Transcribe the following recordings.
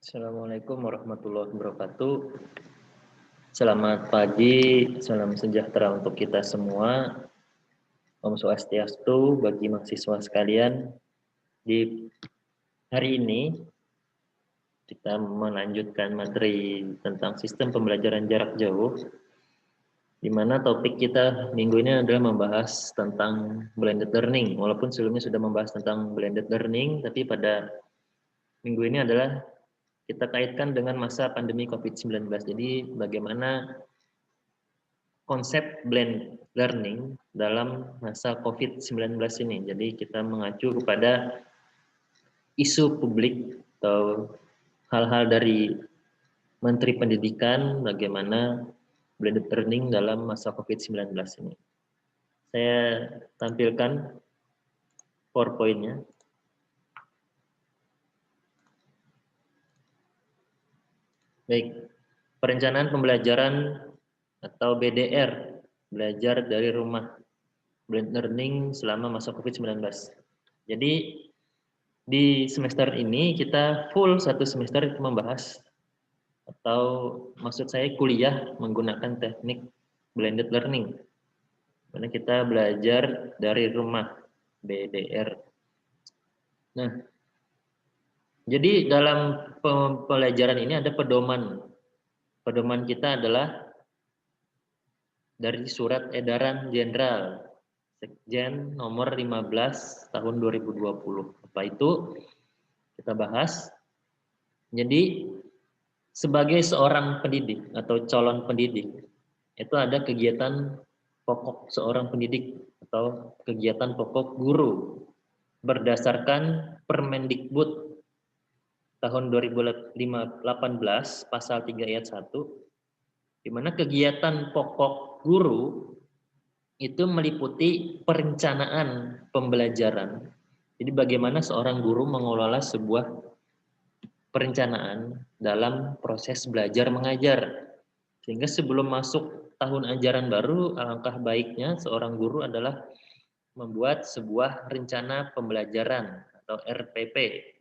Assalamualaikum warahmatullahi wabarakatuh. Selamat pagi, salam sejahtera untuk kita semua. Om Swastiastu bagi mahasiswa sekalian. Di hari ini kita melanjutkan materi tentang sistem pembelajaran jarak jauh, di mana topik kita minggu ini adalah membahas tentang blended learning. Walaupun sebelumnya sudah membahas tentang blended learning, tapi pada minggu ini adalah kita kaitkan dengan masa pandemi COVID-19. Jadi bagaimana konsep blend learning dalam masa COVID-19 ini. Jadi kita mengacu kepada isu publik atau hal-hal dari Menteri Pendidikan bagaimana blended learning dalam masa COVID-19 ini. Saya tampilkan PowerPoint-nya. Baik, perencanaan pembelajaran atau BDR, belajar dari rumah, blended learning selama masa COVID-19. Jadi di semester ini kita full satu semester itu membahas, atau maksud saya kuliah menggunakan teknik blended learning. Karena kita belajar dari rumah, BDR. Nah, jadi dalam pembelajaran ini ada pedoman. Pedoman kita adalah dari Surat Edaran Jenderal Sekjen nomor 15 tahun 2020. Apa itu? Kita bahas. Jadi sebagai seorang pendidik atau calon pendidik, itu ada kegiatan pokok seorang pendidik atau kegiatan pokok guru berdasarkan Permendikbud tahun 2018 pasal 3 ayat 1, di mana kegiatan pokok guru itu meliputi perencanaan pembelajaran. Jadi bagaimana seorang guru mengelola sebuah perencanaan dalam proses belajar mengajar. Sehingga sebelum masuk tahun ajaran baru, alangkah baiknya seorang guru adalah membuat sebuah rencana pembelajaran atau RPP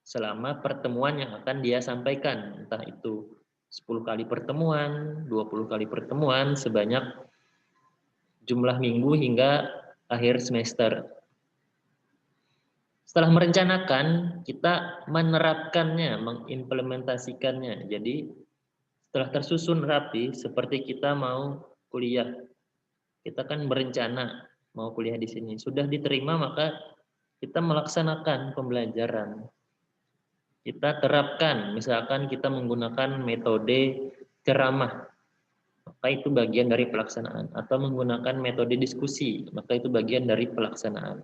selama pertemuan yang akan dia sampaikan, entah itu 10 kali pertemuan, 20 kali pertemuan, sebanyak jumlah minggu hingga akhir semester. Setelah merencanakan, kita menerapkannya, mengimplementasikannya. Jadi setelah tersusun rapi, seperti kita mau kuliah, kita kan berencana mau kuliah di sini. Sudah diterima, maka kita melaksanakan pembelajaran. Kita terapkan, misalkan kita menggunakan metode ceramah, maka itu bagian dari pelaksanaan. Atau menggunakan metode diskusi, maka itu bagian dari pelaksanaan.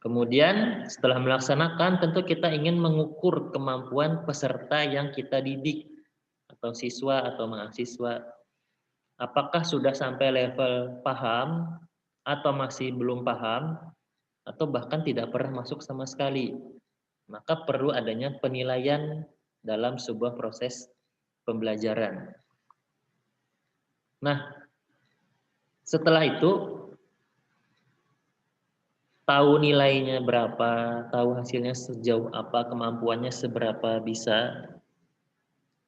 Kemudian setelah melaksanakan, tentu kita ingin mengukur kemampuan peserta yang kita didik, atau siswa atau mahasiswa. Apakah sudah sampai level paham, atau masih belum paham, atau bahkan tidak pernah masuk sama sekali. Maka perlu adanya penilaian dalam sebuah proses pembelajaran. Nah, setelah itu, tahu nilainya berapa, tahu hasilnya sejauh apa, kemampuannya seberapa bisa.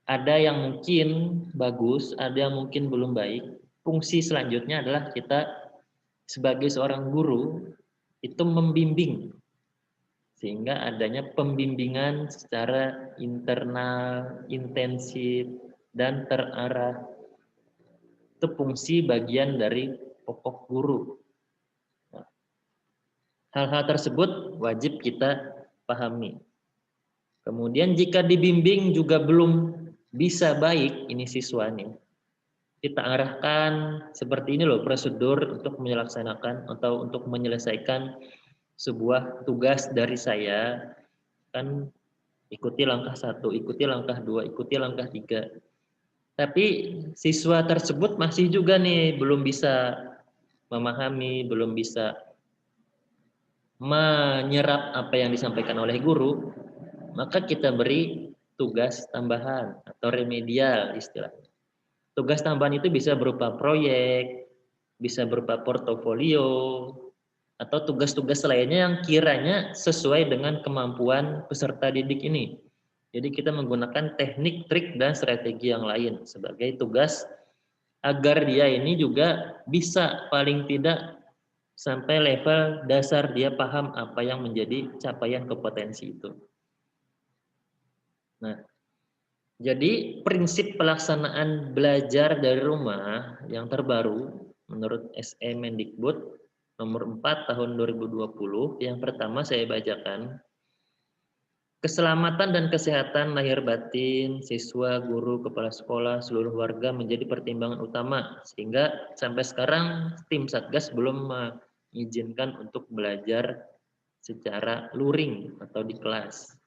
Ada yang mungkin bagus, ada yang mungkin belum baik. Fungsi selanjutnya adalah kita sebagai seorang guru itu membimbing, sehingga adanya pembimbingan secara internal, intensif, dan terarah. Itu fungsi bagian dari pokok guru. Hal-hal tersebut wajib kita pahami. Kemudian jika dibimbing juga belum bisa baik ini siswa nih, kita arahkan seperti ini loh prosedur untuk melaksanakan atau untuk menyelesaikan sebuah tugas dari saya. Kan ikuti langkah 1, ikuti langkah 2, ikuti langkah 3. Tapi siswa tersebut masih juga nih belum bisa memahami, belum bisa menyerap apa yang disampaikan oleh guru, maka kita beri tugas tambahan atau remedial istilahnya. Tugas tambahan itu bisa berupa proyek, bisa berupa portofolio, atau tugas-tugas lainnya yang kiranya sesuai dengan kemampuan peserta didik ini. Jadi kita menggunakan teknik, trik, dan strategi yang lain sebagai tugas agar dia ini juga bisa paling tidak sampai level dasar dia paham apa yang menjadi capaian kompetensi itu. Nah, jadi prinsip pelaksanaan belajar dari rumah yang terbaru menurut SE Mendikbud nomor 4 tahun 2020 yang pertama saya bacakan. Keselamatan dan kesehatan lahir batin siswa, guru, kepala sekolah, seluruh warga menjadi pertimbangan utama sehingga sampai sekarang tim Satgas belum mengizinkan untuk belajar secara luring atau di kelas.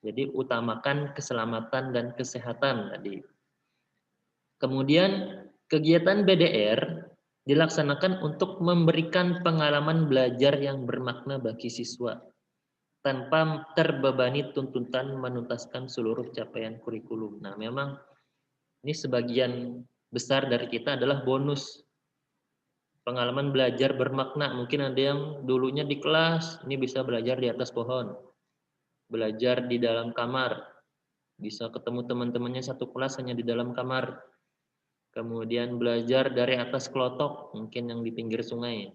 Jadi utamakan keselamatan dan kesehatan tadi. Kemudian kegiatan BDR dilaksanakan untuk memberikan pengalaman belajar yang bermakna bagi siswa tanpa terbebani tuntutan menuntaskan seluruh capaian kurikulum. Nah, memang ini sebagian besar dari kita adalah bonus pengalaman belajar bermakna. Mungkin ada yang dulunya di kelas, ini bisa belajar di atas pohon, belajar di dalam kamar, bisa ketemu teman-temannya satu kelas hanya di dalam kamar. Kemudian belajar dari atas kelotok, mungkin yang di pinggir sungai.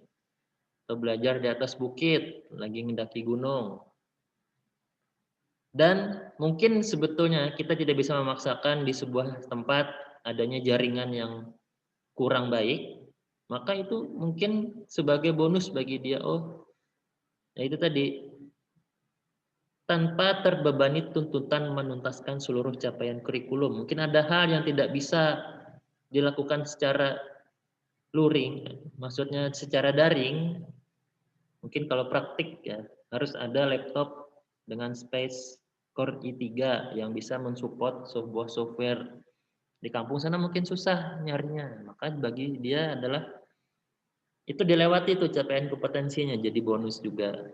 Atau belajar di atas bukit, lagi mendaki gunung. Dan mungkin sebetulnya kita tidak bisa memaksakan di sebuah tempat adanya jaringan yang kurang baik, maka itu mungkin sebagai bonus bagi dia. Oh, nah itu tadi, tanpa terbebani tuntutan menuntaskan seluruh capaian kurikulum. Mungkin ada hal yang tidak bisa dilakukan secara luring, maksudnya secara daring. Mungkin kalau praktik ya harus ada laptop dengan space Core i3 yang bisa mensupport sebuah software. Di kampung sana mungkin susah nyarinya, maka bagi dia adalah itu dilewati tuh capaian kompetensinya, jadi bonus juga.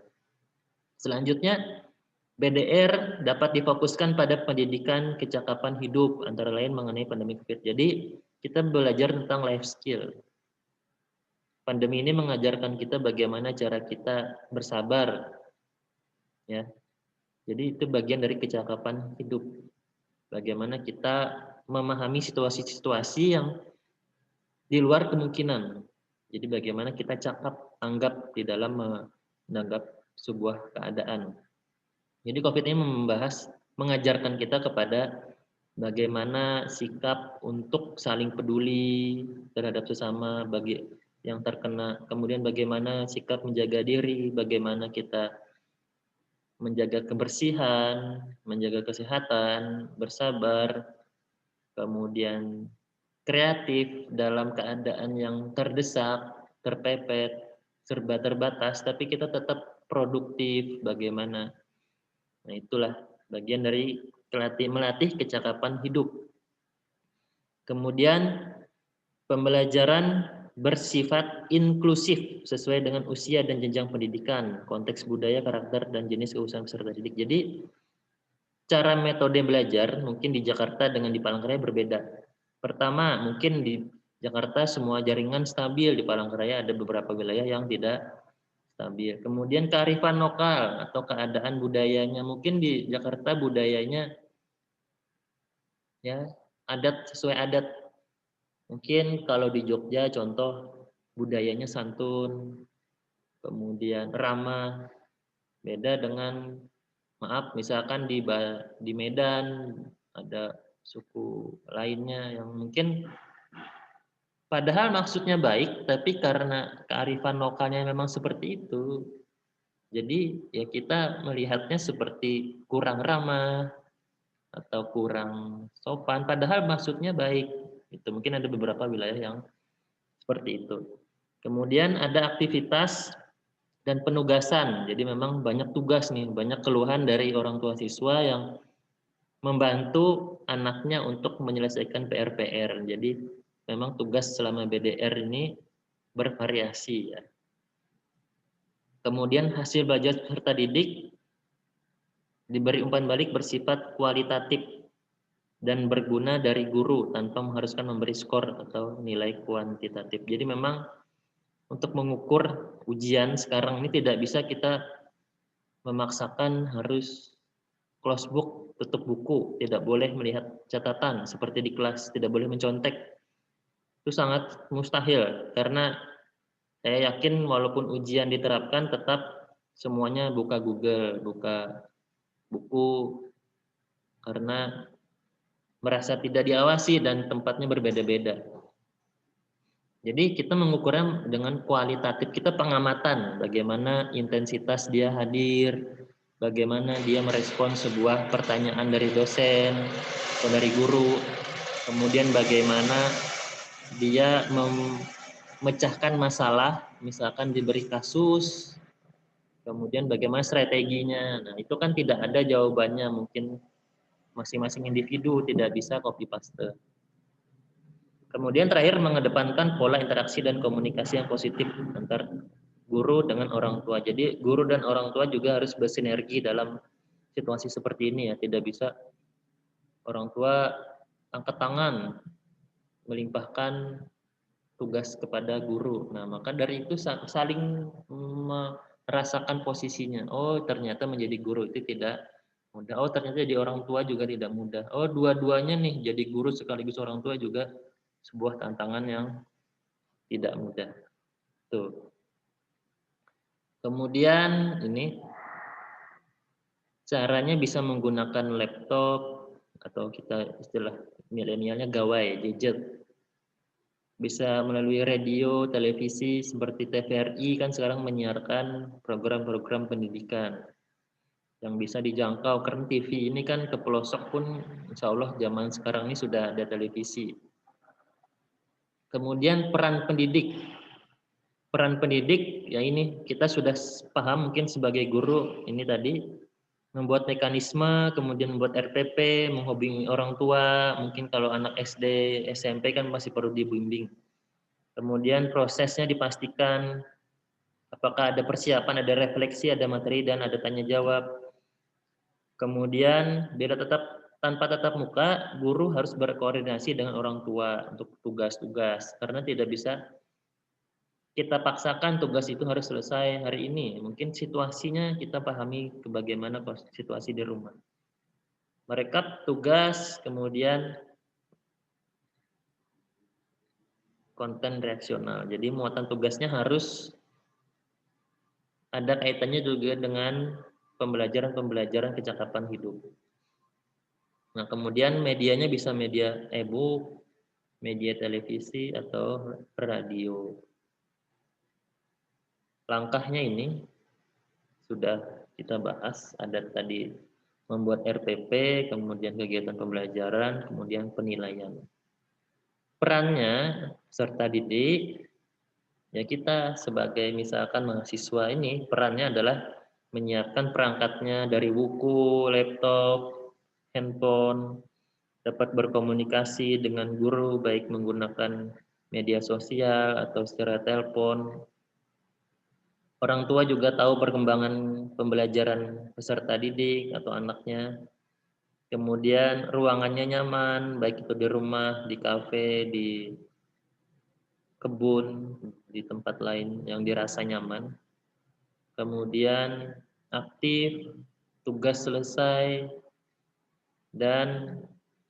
Selanjutnya BDR dapat difokuskan pada pendidikan kecakapan hidup, antara lain mengenai pandemi COVID. Jadi kita belajar tentang life skill. Pandemi ini mengajarkan kita bagaimana cara kita bersabar, ya. Jadi itu bagian dari kecakapan hidup. Bagaimana kita memahami situasi-situasi yang di luar kemungkinan. Jadi bagaimana kita cakap tanggap di dalam menanggap sebuah keadaan. Jadi COVID ini mengajarkan kita kepada bagaimana sikap untuk saling peduli terhadap sesama bagi yang terkena. Kemudian bagaimana sikap menjaga diri, bagaimana kita menjaga kebersihan, menjaga kesehatan, bersabar, kemudian kreatif dalam keadaan yang terdesak, terpepet, serba terbatas, tapi kita tetap produktif bagaimana. Nah, itulah bagian dari melatih kecakapan hidup. Kemudian pembelajaran bersifat inklusif sesuai dengan usia dan jenjang pendidikan, konteks budaya, karakter, dan jenis keusahaan peserta didik. Jadi cara metode belajar mungkin di Jakarta dengan di Palangkaraya berbeda. Pertama, mungkin di Jakarta semua jaringan stabil, di Palangkaraya ada beberapa wilayah yang tidak stabil. Kemudian kearifan lokal atau keadaan budayanya, mungkin di Jakarta budayanya ya adat sesuai adat. Mungkin kalau di Jogja contoh budayanya santun, kemudian ramah, beda dengan maaf misalkan di Medan ada suku lainnya yang mungkin padahal maksudnya baik tapi karena kearifan lokalnya memang seperti itu. Jadi ya kita melihatnya seperti kurang ramah atau kurang sopan padahal maksudnya baik. Itu mungkin ada beberapa wilayah yang seperti itu. Kemudian ada aktivitas dan penugasan. Jadi memang banyak tugas nih, banyak keluhan dari orang tua siswa yang membantu anaknya untuk menyelesaikan PR-PR. Jadi memang tugas selama BDR ini bervariasi ya. Kemudian hasil belajar peserta didik diberi umpan balik bersifat kualitatif dan berguna dari guru tanpa mengharuskan memberi skor atau nilai kuantitatif. Jadi memang untuk mengukur ujian sekarang ini tidak bisa kita memaksakan harus close book, tutup buku, tidak boleh melihat catatan seperti di kelas, tidak boleh mencontek. Itu sangat mustahil karena saya yakin walaupun ujian diterapkan tetap semuanya buka Google, buka buku karena merasa tidak diawasi dan tempatnya berbeda-beda. Jadi kita mengukurnya dengan kualitatif, kita pengamatan bagaimana intensitas dia hadir, bagaimana dia merespon sebuah pertanyaan dari dosen atau dari guru, kemudian bagaimana dia memecahkan masalah, misalkan diberi kasus, kemudian bagaimana strateginya. Nah, itu kan tidak ada jawabannya, mungkin masing-masing individu tidak bisa copy paste. Kemudian terakhir mengedepankan pola interaksi dan komunikasi yang positif antar guru dengan orang tua. Jadi guru dan orang tua juga harus bersinergi dalam situasi seperti ini ya. Tidak bisa orang tua angkat tangan melimpahkan tugas kepada guru. Nah, maka dari itu saling merasakan posisinya. Oh, ternyata menjadi guru itu tidak mudah. Oh, ternyata jadi orang tua juga tidak mudah. Oh, dua-duanya nih jadi guru sekaligus orang tua juga sebuah tantangan yang tidak mudah. Tuh. Kemudian ini caranya bisa menggunakan laptop atau kita istilah milenialnya gawai, gadget. Bisa melalui radio, televisi seperti TVRI kan sekarang menyiarkan program-program pendidikan yang bisa dijangkau. Karena TV ini kan ke pelosok pun insya Allah zaman sekarang ini sudah ada televisi. Kemudian peran pendidik. Peran pendidik ya ini kita sudah paham mungkin sebagai guru ini tadi membuat mekanisme, kemudian membuat RPP, menghubungi orang tua, mungkin kalau anak SD, SMP kan masih perlu dibimbing. Kemudian prosesnya dipastikan apakah ada persiapan, ada refleksi, ada materi dan ada tanya jawab. Kemudian bila tanpa tatap muka, guru harus berkoordinasi dengan orang tua untuk tugas-tugas karena tidak bisa kita paksakan tugas itu harus selesai hari ini. Mungkin situasinya kita pahami bagaimana situasi di rumah. Merekap tugas, kemudian konten reaksional. Jadi muatan tugasnya harus ada kaitannya juga dengan pembelajaran kecakapan hidup. Nah, kemudian medianya bisa media e-book, media televisi, atau radio. Langkahnya ini sudah kita bahas, ada tadi membuat RPP, kemudian kegiatan pembelajaran, kemudian penilaian. Perannya peserta didik, ya kita sebagai misalkan mahasiswa ini, perannya adalah menyiapkan perangkatnya dari buku, laptop, handphone, dapat berkomunikasi dengan guru baik menggunakan media sosial atau secara telepon. Orang tua juga tahu perkembangan pembelajaran peserta didik atau anaknya. Kemudian ruangannya nyaman, baik itu di rumah, di kafe, di kebun, di tempat lain yang dirasa nyaman. Kemudian aktif, tugas selesai, dan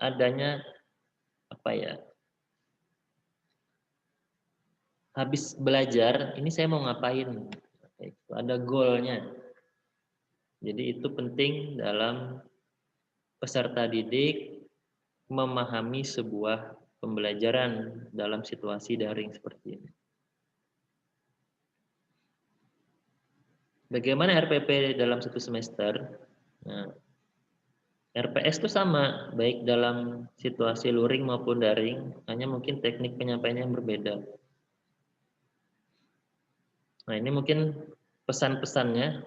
adanya apa ya? Habis belajar, ini saya mau ngapain? Ada goalnya. Jadi itu penting dalam peserta didik memahami sebuah pembelajaran dalam situasi daring seperti ini. Bagaimana RPP dalam satu semester? Nah, RPS itu sama, baik dalam situasi luring maupun daring, hanya mungkin teknik penyampaiannya yang berbeda. Nah, ini mungkin pesan-pesannya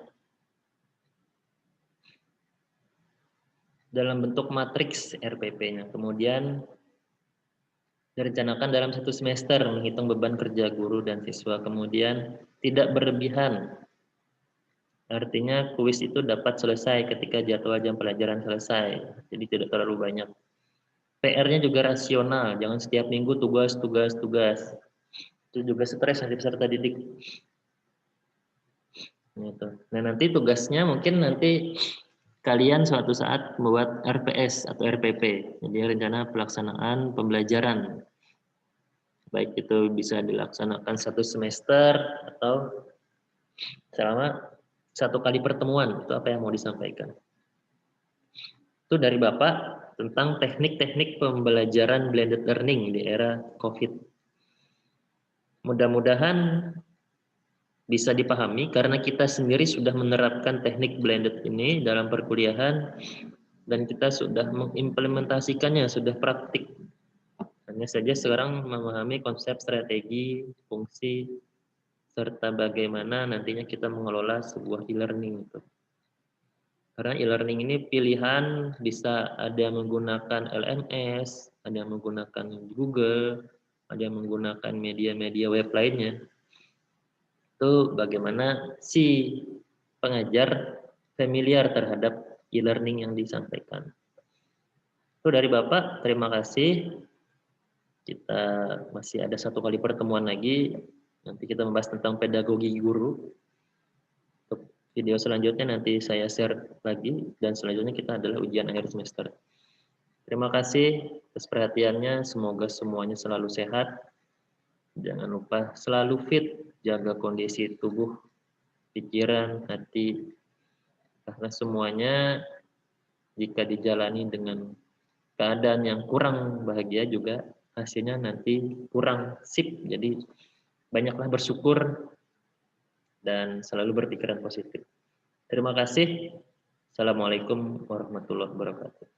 dalam bentuk matriks RPP-nya. Kemudian direncanakan dalam satu semester menghitung beban kerja guru dan siswa. Kemudian tidak berlebihan. Artinya kuis itu dapat selesai ketika jadwal jam pelajaran selesai. Jadi tidak terlalu banyak. PR-nya juga rasional, jangan setiap minggu tugas. Itu juga stres nanti peserta didik. Gitu. Nah nanti tugasnya mungkin nanti kalian suatu saat membuat RPS atau RPP, jadi rencana pelaksanaan pembelajaran. Baik itu bisa dilaksanakan 1 semester atau selama 1 kali pertemuan. Itu apa yang mau disampaikan. Itu dari Bapak tentang teknik-teknik pembelajaran blended learning di era COVID. Mudah-mudahan bisa dipahami karena kita sendiri sudah menerapkan teknik blended ini dalam perkuliahan dan kita sudah mengimplementasikannya, sudah praktik. Hanya saja sekarang memahami konsep strategi, fungsi, serta bagaimana nantinya kita mengelola sebuah e-learning itu. Karena e-learning ini pilihan, bisa ada yang menggunakan LMS, ada yang menggunakan Google, ada yang menggunakan media-media web lainnya. Itu bagaimana si pengajar familiar terhadap e-learning yang disampaikan. Itu dari Bapak, terima kasih. Kita masih ada 1 kali pertemuan lagi. Nanti kita membahas tentang pedagogi guru. Untuk video selanjutnya nanti saya share lagi. Dan selanjutnya kita adalah ujian akhir semester. Terima kasih atas perhatiannya. Semoga semuanya selalu sehat. Jangan lupa selalu fit. Jaga kondisi tubuh, pikiran, hati. Karena semuanya jika dijalani dengan keadaan yang kurang bahagia juga hasilnya nanti kurang sip. Jadi banyaklah bersyukur dan selalu berpikiran positif. Terima kasih. Assalamualaikum warahmatullahi wabarakatuh.